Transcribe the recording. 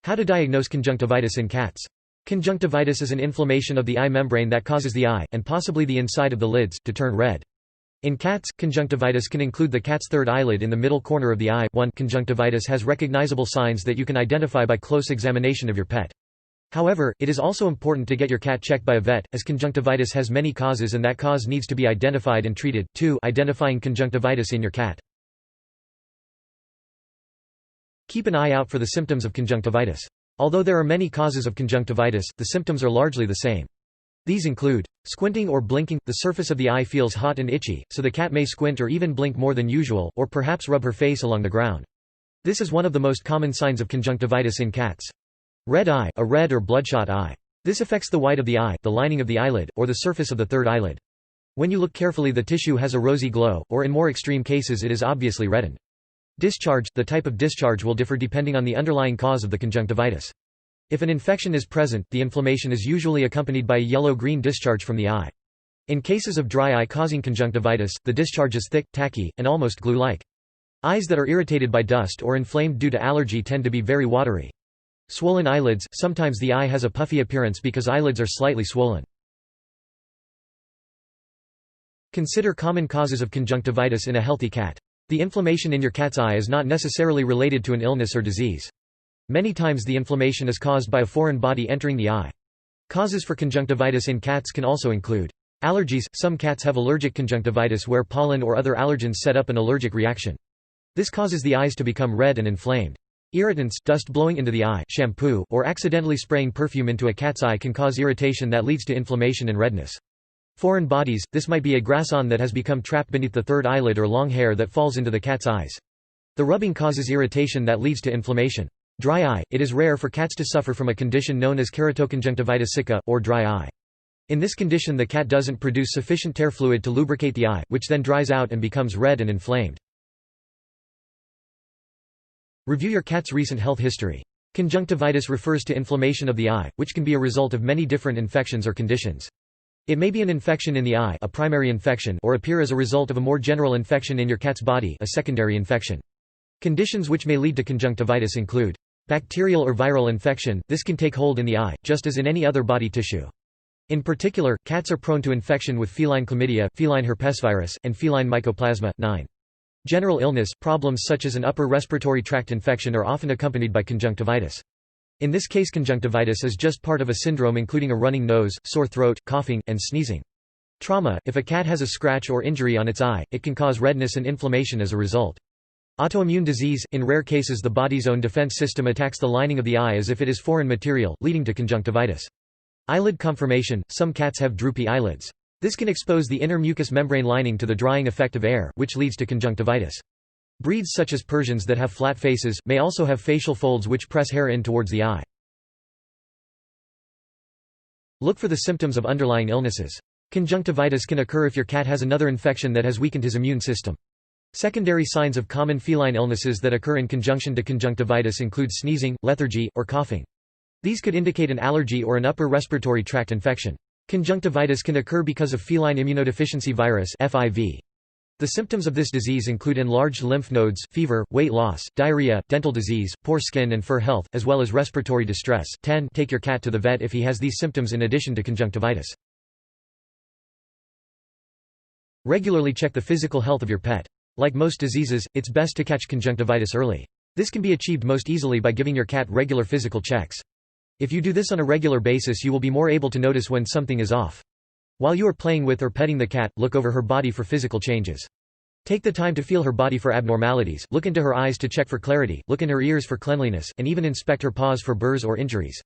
How to diagnose conjunctivitis in cats. Conjunctivitis is an inflammation of the eye membrane that causes the eye, and possibly the inside of the lids, to turn red. In cats, conjunctivitis can include the cat's third eyelid in the middle corner of the eye. 1. Conjunctivitis has recognizable signs that you can identify by close examination of your pet. However, it is also important to get your cat checked by a vet, as conjunctivitis has many causes and that cause needs to be identified and treated. 2. Identifying conjunctivitis in your cat. Keep an eye out for the symptoms of conjunctivitis. Although there are many causes of conjunctivitis, the symptoms are largely the same. These include squinting or blinking. The surface of the eye feels hot and itchy, so the cat may squint or even blink more than usual, or perhaps rub her face along the ground. This is one of the most common signs of conjunctivitis in cats. Red eye, a red or bloodshot eye. This affects the white of the eye, the lining of the eyelid, or the surface of the third eyelid. When you look carefully, the tissue has a rosy glow, or in more extreme cases it is obviously reddened. Discharge. The type of discharge will differ depending on the underlying cause of the conjunctivitis. If an infection is present, the inflammation is usually accompanied by a yellow-green discharge from the eye. In cases of dry eye causing conjunctivitis, the discharge is thick, tacky, and almost glue-like. Eyes that are irritated by dust or inflamed due to allergy tend to be very watery. Swollen eyelids. Sometimes the eye has a puffy appearance because eyelids are slightly swollen. Consider common causes of conjunctivitis in a healthy cat. The inflammation in your cat's eye is not necessarily related to an illness or disease. Many times the inflammation is caused by a foreign body entering the eye. Causes for conjunctivitis in cats can also include allergies. Some cats have allergic conjunctivitis where pollen or other allergens set up an allergic reaction. This causes the eyes to become red and inflamed. Irritants, dust blowing into the eye, shampoo, or accidentally spraying perfume into a cat's eye can cause irritation that leads to inflammation and redness. Foreign bodies. This might be a grasshopper that has become trapped beneath the third eyelid or long hair that falls into the cat's eyes. The rubbing causes irritation that leads to inflammation. Dry eye. It is rare for cats to suffer from a condition known as keratoconjunctivitis sicca, or dry eye. In this condition the cat doesn't produce sufficient tear fluid to lubricate the eye, which then dries out and becomes red and inflamed. Review your cat's recent health history. Conjunctivitis refers to inflammation of the eye, which can be a result of many different infections or conditions. It may be an infection in the eye, a primary infection, or appear as a result of a more general infection in your cat's body, a secondary infection. Conditions which may lead to conjunctivitis include bacterial or viral infection. This can take hold in the eye, just as in any other body tissue. In particular, cats are prone to infection with feline chlamydia, feline herpesvirus, and feline mycoplasma. 9. General illness. Problems such as an upper respiratory tract infection are often accompanied by conjunctivitis. In this case, conjunctivitis is just part of a syndrome including a running nose, sore throat, coughing, and sneezing. Trauma. If a cat has a scratch or injury on its eye, it can cause redness and inflammation as a result. Autoimmune disease. In rare cases the body's own defense system attacks the lining of the eye as if it is foreign material, leading to conjunctivitis. Eyelid conformation. Some cats have droopy eyelids. This can expose the inner mucous membrane lining to the drying effect of air, which leads to conjunctivitis. Breeds such as Persians that have flat faces, may also have facial folds which press hair in towards the eye. Look for the symptoms of underlying illnesses. Conjunctivitis can occur if your cat has another infection that has weakened his immune system. Secondary signs of common feline illnesses that occur in conjunction to conjunctivitis include sneezing, lethargy, or coughing. These could indicate an allergy or an upper respiratory tract infection. Conjunctivitis can occur because of feline immunodeficiency virus (FIV). The symptoms of this disease include enlarged lymph nodes, fever, weight loss, diarrhea, dental disease, poor skin and fur health, as well as respiratory distress. 10. Take your cat to the vet if he has these symptoms in addition to conjunctivitis. Regularly check the physical health of your pet. Like most diseases, it's best to catch conjunctivitis early. This can be achieved most easily by giving your cat regular physical checks. If you do this on a regular basis, you will be more able to notice when something is off. While you are playing with or petting the cat, look over her body for physical changes. Take the time to feel her body for abnormalities, look into her eyes to check for clarity, look in her ears for cleanliness, and even inspect her paws for burrs or injuries.